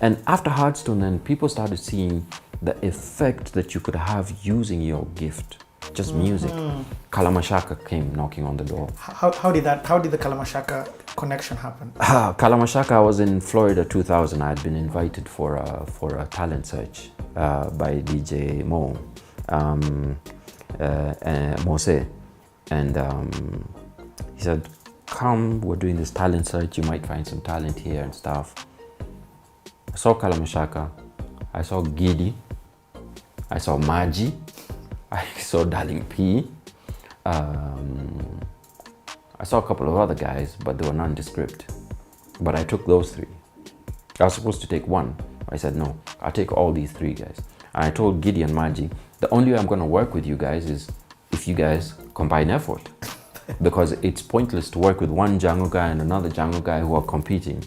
And after Hardstone, then people started seeing the effect that you could have using your gift, just music. Kalamashaka came knocking on the door. How did the Kalamashaka connection happen? Kalamashaka, I was in Florida 2000. I had been invited for a talent search by DJ Mo, Mose, and he said, "Come, we're doing this talent search. You might find some talent here and stuff." I saw Kalamashaka, I saw Gidi, I saw Maji, I saw Darling P. I saw a couple of other guys, but they were nondescript. But I took those three. I was supposed to take one. I said, no, I'll take all these three guys. And I told Gidi and Maji, the only way I'm going to work with you guys is if you guys combine effort. Because it's pointless to work with one Django guy and another Django guy who are competing.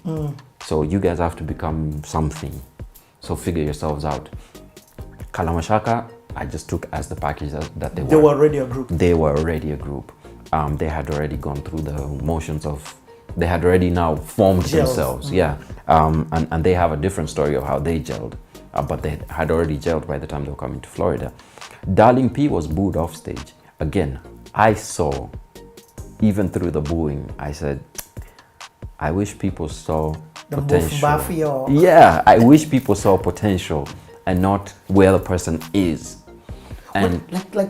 So you guys have to become something. So figure yourselves out. Kalamashaka, I just took as the package that they were. They were already a group. They were already a group. They had already gone through the motions of, they had already now formed themselves. Yeah. And they have a different story of how they gelled. But they had already gelled by the time they were coming to Florida. Darling P was booed off stage. Again, I saw, even through the booing, I said, I wish people saw potential. Yeah, I wish people saw potential and not where the person is. And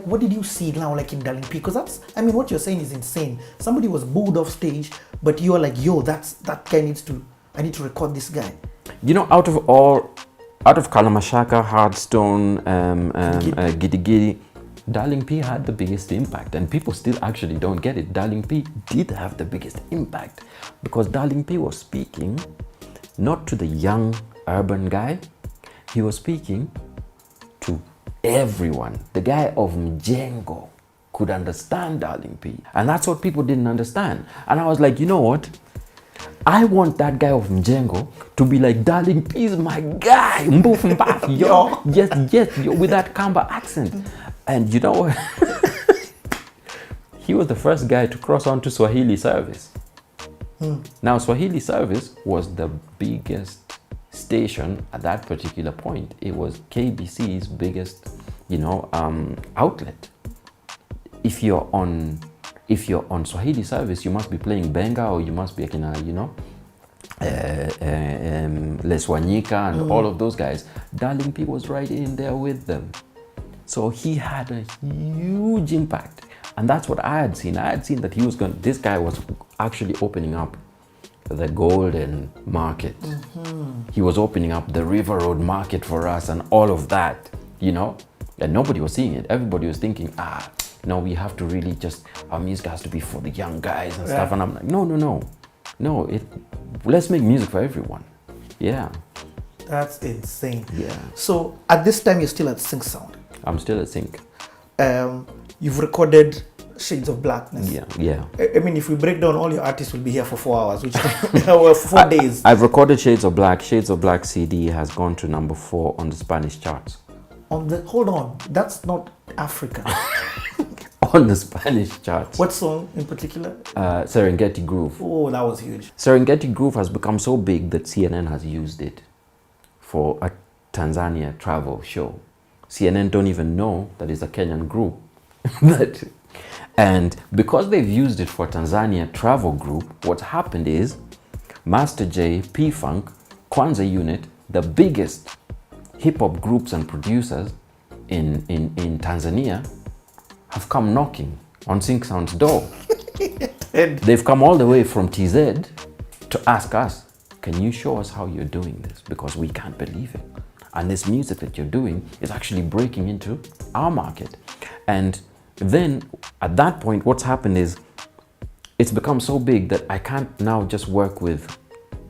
what did you see now, like in Darling P? Because that's, I mean, what you're saying is insane. Somebody was booed off stage, but you're like, yo, that guy needs to, I need to record this guy. You know, out of Kalamashaka, Hardstone, Gidi Gidi, Darling P had the biggest impact, and people still actually don't get it. Darling P did have the biggest impact because Darling P was speaking not to the young urban guy, he was speaking to everyone. The guy of Mjengo could understand Darling P, and that's what people didn't understand. And I was like, you know what? I want that guy of Mjengo to be like, Darling P is my guy. Mboof mbaf, yo. Yes, yo, with that Kamba accent. And you know what? He was the first guy to cross onto Swahili service. Now, Swahili service was the biggest station at that particular point. It was KBC's biggest, outlet. If you're on Swahili service, you must be playing Benga, or you must be Leswanyika and all of those guys. Darling P was right in there with them. So he had a huge impact. And that's what I had seen. I had seen that this guy was actually opening up the golden market. He was opening up the River Road market for us and all of that, and nobody was seeing it. Everybody was thinking, no, we have to really our music has to be for the young guys and stuff. And I'm like, no, let's make music for everyone. Yeah. That's insane. Yeah. So at this time, you're still at Sync Sound. I'm still at Sync. You've recorded Shades of Blackness. Yeah. I mean, if we break down, all your artists will be here for 4 hours, which were 4 days. I've recorded Shades of Black. Shades of Black CD has gone to number 4 on the Spanish charts. Hold on, that's not Africa. On the Spanish charts. What song in particular? Serengeti Groove. Oh, that was huge. Serengeti Groove has become so big that CNN has used it for a Tanzania travel show. CNN don't even know that it's a Kenyan group. And because they've used it for Tanzania travel group, what's happened is Master J, P-Funk, Kwanzaa Unit, the biggest hip-hop groups and producers in Tanzania, have come knocking on Sync Sound's door. They've come all the way from TZ to ask us, can you show us how you're doing this? Because we can't believe it. And this music that you're doing is actually breaking into our market. And then at that point, what's happened is it's become so big that I can't now just work with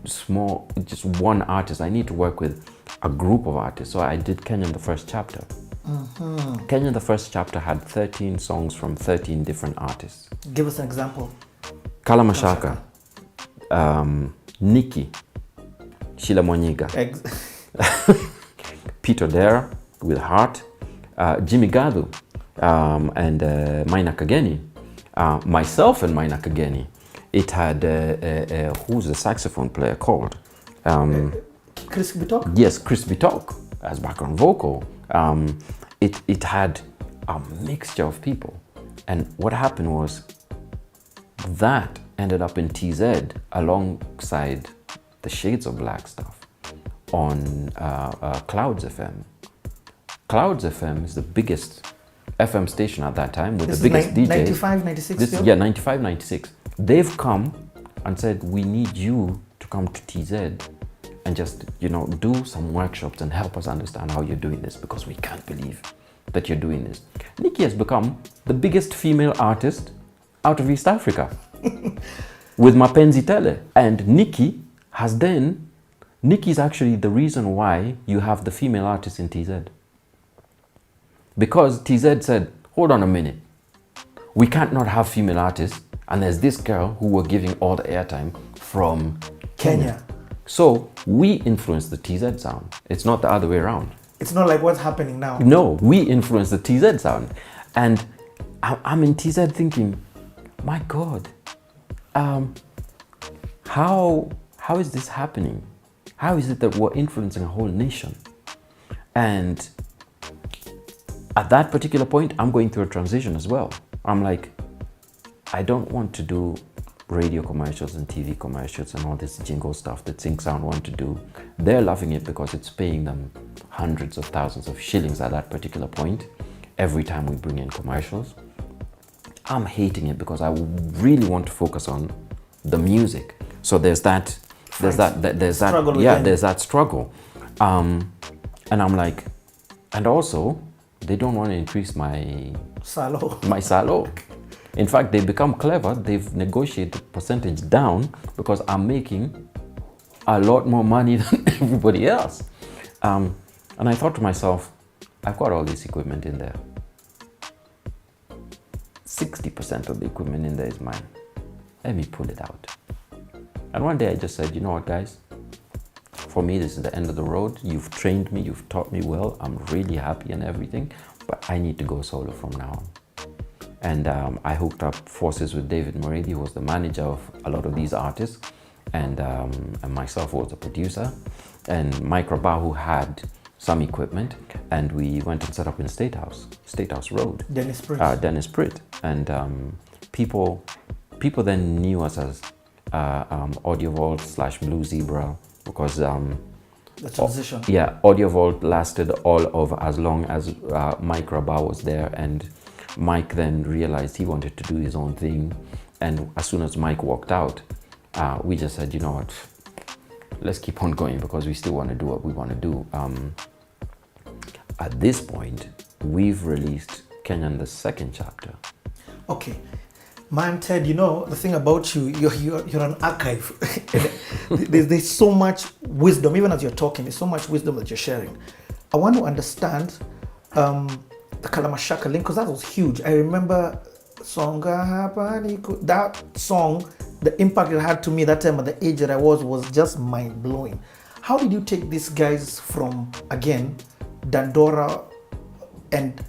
just one artist. I need to work with a group of artists. So I did Kenyan the First Chapter. Kenyan the First Chapter had 13 songs from 13 different artists. Give us an example. Kalamashaka, Nikki, Sheila Mwanyiga, Peter Dare with Heart, Jimmy Gadu, and Maina Kageni, myself and Maina Kageni. It had, who's the saxophone player called? Crispy Talk? Yes, Crispy Talk as background vocal. It had a mixture of people. And what happened was that ended up in TZ alongside the Shades of Black stuff on Clouds FM. Clouds FM is the biggest FM station at that time with This the biggest is DJs. 95, 96 This, still? yeah, 95, 96. They've come and said, we need you to come to TZ and just, do some workshops and help us understand how you're doing this, because we can't believe that you're doing this. Nikki has become the biggest female artist out of East Africa with Mapenzi Tele. And Nikki is actually the reason why you have the female artists in TZ. Because TZ said, hold on a minute, we can't not have female artists, and there's this girl who we're giving all the airtime from Kenya. So we influenced the TZ sound. It's not the other way around. It's not like what's happening now. No, we influenced the TZ sound. And I'm in TZ thinking, my God, how is this happening? How is it that we're influencing a whole nation? And at that particular point, I'm going through a transition as well. I'm like, I don't want to do radio commercials and TV commercials and all this jingle stuff that Sync Sound want to do. They're loving it because it's paying them hundreds of thousands of shillings at that particular point every time we bring in commercials. I'm hating it because I really want to focus on the music. So there's that struggle. And I'm like, and also they don't want to increase my salo. In fact, they become clever. They've negotiated the percentage down because I'm making a lot more money than everybody else. And I thought to myself, I've got all this equipment in there. 60% of the equipment in there is mine. Let me pull it out. And one day I just said, you know what, guys? For me, this is the end of the road. You've trained me, you've taught me well. I'm really happy and everything, but I need to go solo from now on. And I hooked up forces with David Moredi, who was the manager of a lot of these artists, and myself was the producer, and Mike Rabah, who had some equipment, and we went and set up in State House Road. Dennis Pritt. And people then knew us as Audio Vault / Blue Zebra, because the transition. Audio Vault lasted all over as long as Mike Rabah was there, and Mike then realized he wanted to do his own thing, and as soon as Mike walked out, we just said, you know what, let's keep on going because we still want to do what we want to do. At this point, we've released Kenyan, the second chapter. Okay. Man, Ted, the thing about you, you're an archive. there's so much wisdom, even as you're talking, there's so much wisdom that you're sharing. I want to understand the Kalamashaka link, because that was huge. I remember Songa, that song, the impact it had to me that time at the age that I was just mind-blowing. How did you take these guys from, again, Dandora, and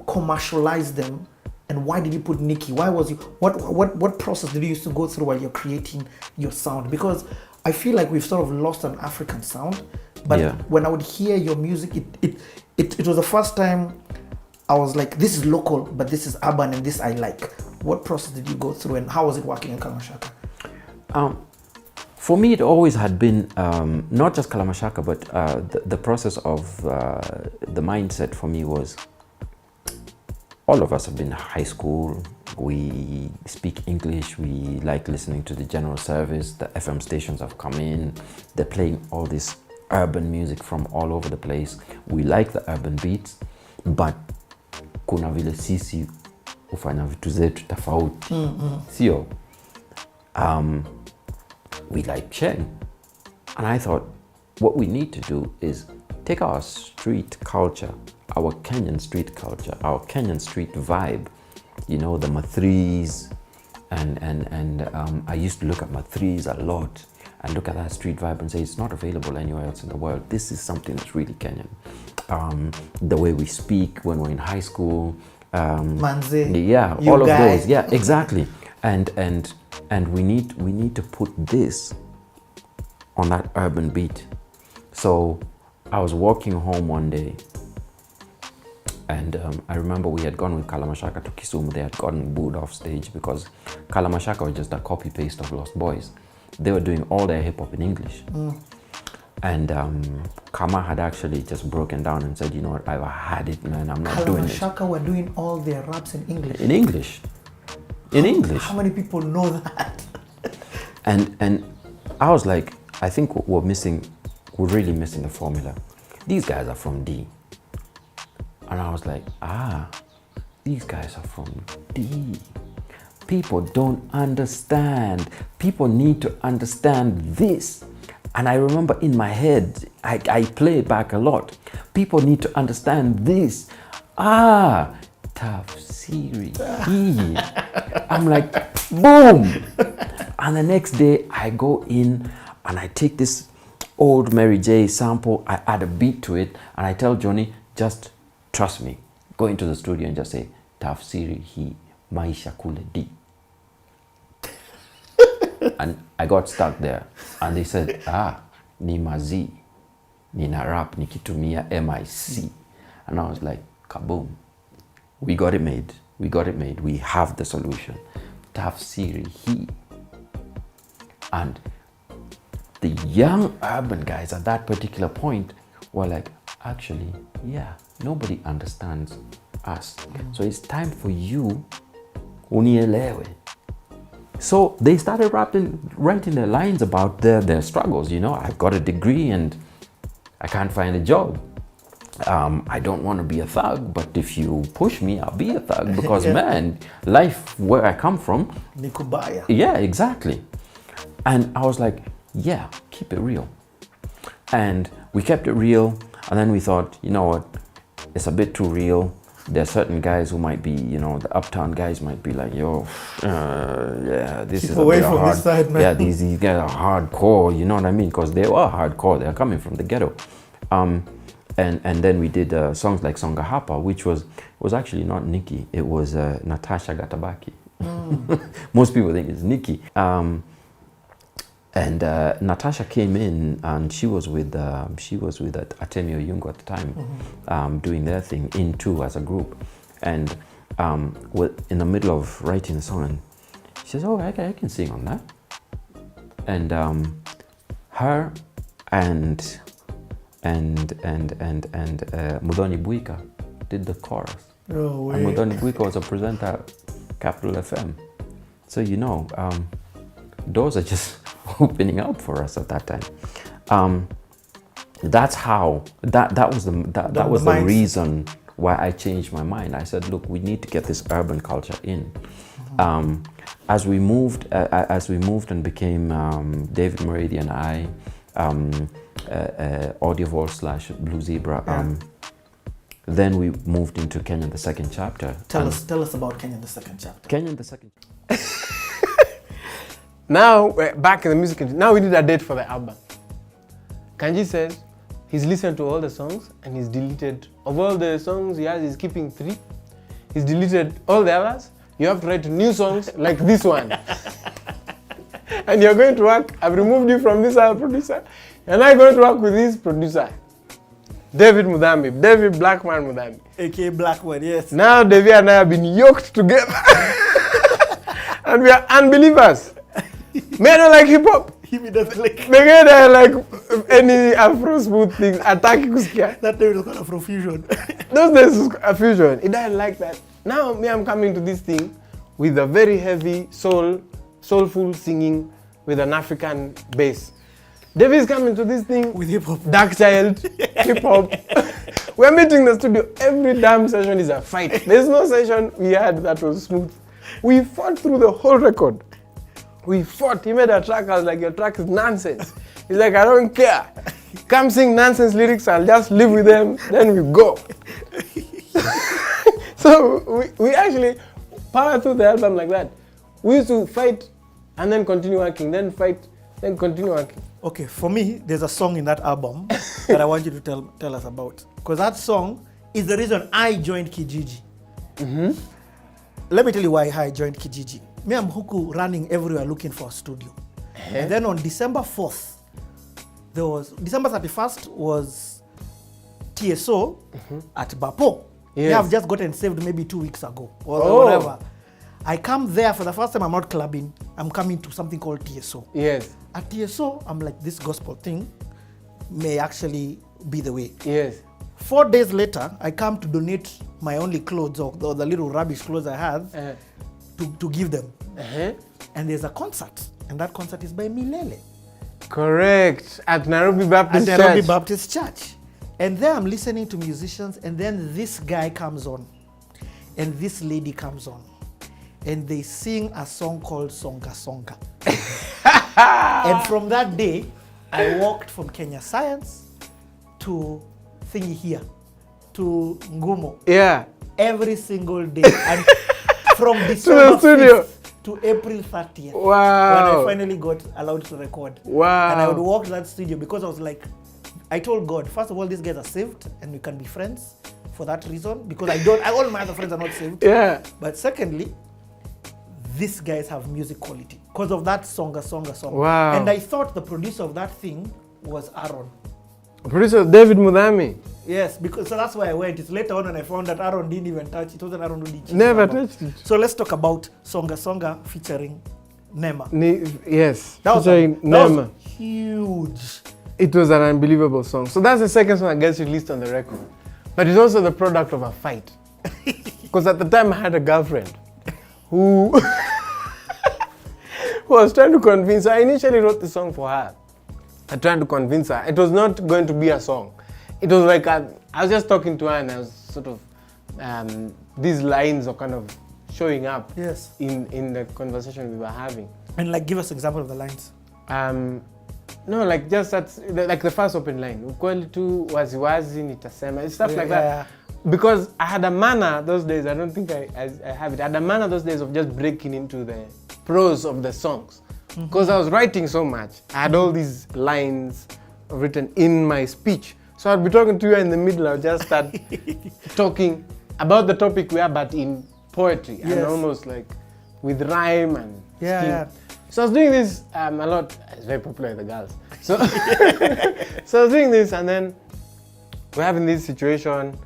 commercialize them? And why did you put Nikki? Why was you, what process did you used to go through while you're creating your sound? Because I feel like we've sort of lost an African sound. But when I would hear your music, it was the first time I was like, this is local, but this is urban, and this I like. What process did you go through, and how was it working in Kalamashaka? For me, it always had been not just Kalamashaka, but the process of the mindset for me was, all of us have been in high school, we speak English, we like listening to the general service, the FM stations have come in, they're playing all this urban music from all over the place. We like the urban beats, but kuna vile sisi ufanya vitu zetu tofauti. Sio? We like sharing. And I thought, what we need to do is take our street culture, our Kenyan street culture, our Kenyan street vibe, the Mathrees, and I used to look at Mathrees a lot and look at that street vibe and say, it's not available anywhere else in the world. This is something that's really Kenyan. The way we speak when we're in high school. Manze, all of those. Yeah, exactly. And we need to put this on that urban beat So I was walking home one day, and I remember we had gone with Kalamashaka to Kisumu. They had gotten booed off stage because Kalamashaka was just a copy-paste of Lost Boys. They were doing all their hip-hop in English. And Kama had actually just broken down and said, you know what, I've had it, man, I'm not doing it. Kalamashaka were doing all their raps in English? In English. In English. How many people know that? And I was like, I think we're really missing the formula. These guys are from D. And I was like, these guys are from D. People don't understand. People need to understand this. And I remember in my head, I play it back a lot. People need to understand this. Tafsiri Hii. I'm like, boom. And the next day I go in and I take this old Mary J sample, I add a beat to it, and I tell Johnny, just trust me. Go into the studio and just say, Tafsiri Hii, maisha kule D. And I got stuck there. And they said, ni mazi, nina rap nikitumia MIC. And I was like, kaboom. We got it made. We got it made. We have the solution. Tafsiri Hii. And the young urban guys at that particular point were like, actually, yeah, nobody understands us. So it's time for you, unielewe. So they started writing their lines about their struggles. You know, I've got a degree and I can't find a job. I don't want to be a thug, but if you push me, I'll be a thug because man, life where I come from. Nikubaya. Yeah, exactly. And I was like, yeah, keep it real. And we kept it real. And then we thought, you know what, it's a bit too real. There are certain guys who might be, you know, the uptown guys might be like, yo, yeah, this keep is away a bit from hard. This side, man. Yeah, these guys are hardcore, you know what I mean? Because they were hardcore, they're coming from the ghetto. And then we did songs like Songa Hapa, which was actually not Nikki, it was Natasha Gatabaki. Most people think it's Nikki. And Natasha came in and she was with Atemi Oyungu at the time, doing their thing in two as a group. And in the middle of writing the song, and she says, "Oh, I can sing on that." And her and Mudhoni Buika did the chorus. No way. And Mudhoni Buika was a presenter at Capital FM. So you know, doors are just opening up for us at that time. That's how that was the reason why I changed my mind. I said, look, we need to get this urban culture in. As we moved and became David Morady and I, Audiovol / Blue Zebra. Then we moved into Kenyan, the second chapter. Tell us about Kenyan, the second chapter. Kenyan, the second. Now we're back in the music industry. Now we need a date for the album. Kanji says he's listened to all the songs and he's deleted. Of all the songs he has, he's keeping 3. He's deleted all the others. You have to write new songs like this one. And you're going to work. I've removed you from this other producer. You're now going to work with this producer, David Blackman Mudhambi. A.K.A. Blackman, yes. Now David and I have been yoked together. And we are unbelievers. Men don't like hip hop. He doesn't like. The guy that like any Afro smooth things, attack kusikia. That day was called Afro fusion. Those days was a fusion. He doesn't like that. Now me, I'm coming to this thing with a very heavy soulful singing with an African bass. David's coming to this thing with hip hop. Dark child, hip hop. We're meeting in the studio. Every damn session is a fight. There's no session we had that was smooth. We fought through the whole record. We fought. He made a track. I was like, your track is nonsense. He's like, I don't care. Come sing nonsense lyrics. I'll just live with them. Then we go. So we actually power through the album like that. We used to fight and then continue working. Then fight, then continue working. Okay, for me, there's a song in that album that I want you to tell us about. Because that song is the reason I joined Kijiji. Mm-hmm. Let me tell you why I joined Kijiji. Me, I'm huku running everywhere looking for a studio. And then on December 4th, there was December 31st was TSO at Bapo. They Yes. have just gotten saved maybe 2 weeks ago or Oh. whatever. I come there for the first time. I'm not clubbing. I'm coming to something called TSO. Yes. At TSO, I'm like, this gospel thing may actually be the way. Yes. 4 days later, I come to donate my only clothes or the little rubbish clothes I had to give them. And there's a concert, and that concert is by Milele. Correct. At Nairobi Baptist At Nairobi Church. Baptist Church. And there I'm listening to musicians, and then this guy comes on, and this lady comes on, and they sing a song called Songa Songa. And from that day, I walked from Kenya Science to Thingy here, to Ngumo, Yeah. every single day. And from December studio. 5th to April 30th, when Wow. I finally got allowed to record. Wow. And I would walk to that studio because I was like, I told God, first of all, these guys are saved and we can be friends for that reason, because all my other friends are not saved. Yeah. But secondly, these guys have music quality because of that Songa song. Wow. And I thought the producer of that thing was Aaron. Producer David Mudami. Yes, because so that's why I went. It's later on when I found that Aaron didn't even touch it. Wasn't Aaron who did it. Never touched it. So let's talk about Songa featuring Nema. Yes. That was Featuring Nema. huge. It was an unbelievable song. So that's the second song that gets released on the record. But it's also the product of a fight. Because at the time I had a girlfriend who, who was trying to convince her. I initially wrote the song for her. I tried to convince her. It was not going to be a song. It was like I was just talking to her, and I was sort of, these lines are kind of showing up Yes. in the conversation we were having. And like, give us an example of the lines. No, like just that's like the first open line. Ukweli tu waziwazi nitasema. It's stuff like that. Because I had a manner those days. I don't think I have it. I had a manner those days of just breaking into the prose of the songs. Because I was writing so much. I had all these lines written in my speech. So I'd be talking to you in the middle. I would just start talking about the topic we are, but in poetry. Yes. And almost like with rhyme and Yeah, scheme. yeah. So I was doing this a lot. It's very popular with the girls. So, so I was doing this, and then we're having this situation.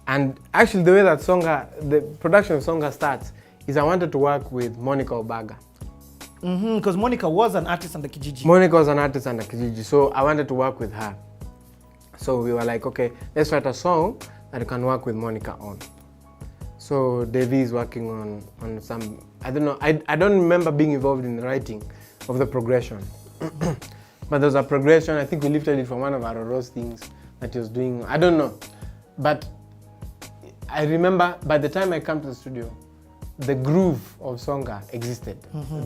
And actually, the way that Songa, the production of Songa starts, is I wanted to work with Monica Obaga. Because Monica was an artist under Kijiji. Monica was an artist under Kijiji, so I wanted to work with her. So we were like, okay, let's write a song that you can work with Monica on. So Davey is working on some, I don't know, I don't remember being involved in the writing of the progression. But there was a progression. I think we lifted it from one of our Rose things that he was doing. I don't know. But I remember by the time I come to the studio, the groove of Songa existed.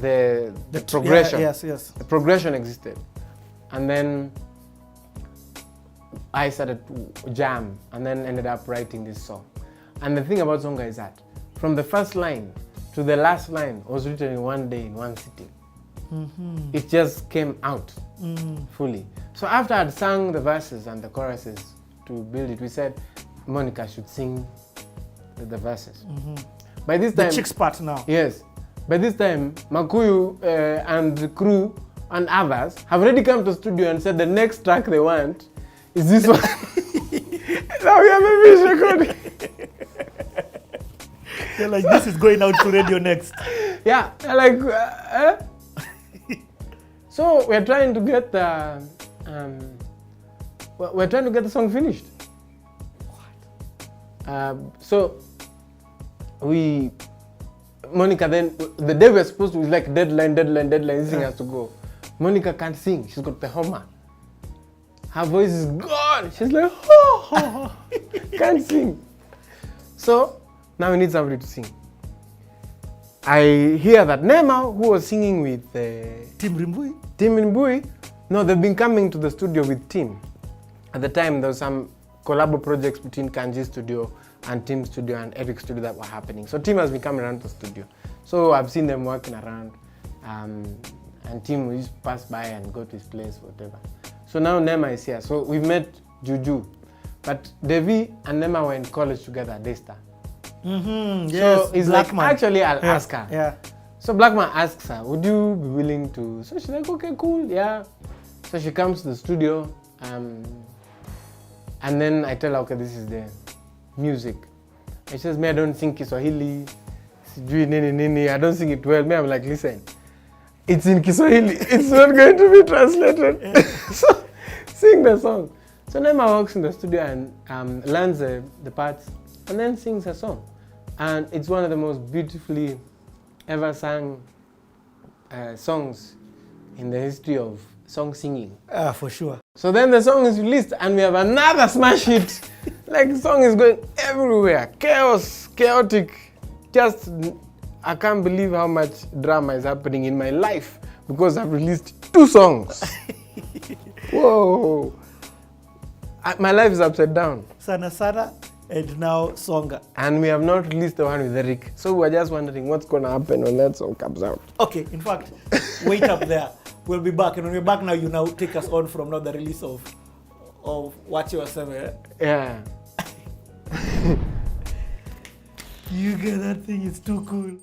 The progression. Yeah, yes. The progression existed. And then I started to jam and then ended up writing this song. And the thing about Songa is that from the first line to the last line was written in one day, in one sitting. It just came out fully. So after I'd sung the verses and the choruses to build it, we said Monica should sing the verses. By this time, The chick's part now. yes. By this time, Makuyu and the crew and others have already come to the studio and said the next track they want is this one. Now we have a finished recording. They're like, this is going out to radio next. Yeah, they're like, So we're trying to get the song finished. So Monica then, the day we're supposed to, it's like deadline, this thing has to go. Monica can't sing, she's got the homa. Her voice is gone. She's like, can't sing. So now we need somebody to sing. I hear that Nema, who was singing with Tim Rimbui. Tim Mbui, no, they've been coming to the studio with Tim. At the time, there was some collabo projects between Kanji's studio and Tim's studio and Eric's studio that were happening. So Tim has been coming around to the studio. So I've seen them working around, and Tim will just pass by and go to his place, whatever. So now Nema is here. So we've met Juju, but Devi and Nema were in college together at Daystar. Yes, So it's Blackman. like, actually, I'll ask her. Yeah. So Blackman asks her, would you be willing to? So she's like, okay, cool, yeah. So she comes to the studio, and then I tell her, okay, this is the music. And she says, me, I don't sing Kiswahili, I don't sing it well. Me, I'm like, listen, it's in Kiswahili, it's not going to be translated. So sing the song. So Nema walks in the studio and learns the parts and then sings a song. And it's one of the most beautifully ever sung songs in the history of song singing. For sure. So then the song is released and we have another smash hit. Like the song is going everywhere. Chaos, chaotic. Just, I can't believe how much drama is happening in my life because I've released 2 songs. Whoa. My life is upside down. Sana Sana and now Songa. And we have not released the one with Eric. So we're just wondering what's going to happen when that song comes out. Okay, in fact, wait up there. We'll be back. And when we're back now, you now take us on from now the release of what you were saying. Yeah. You get that thing, it's too cool.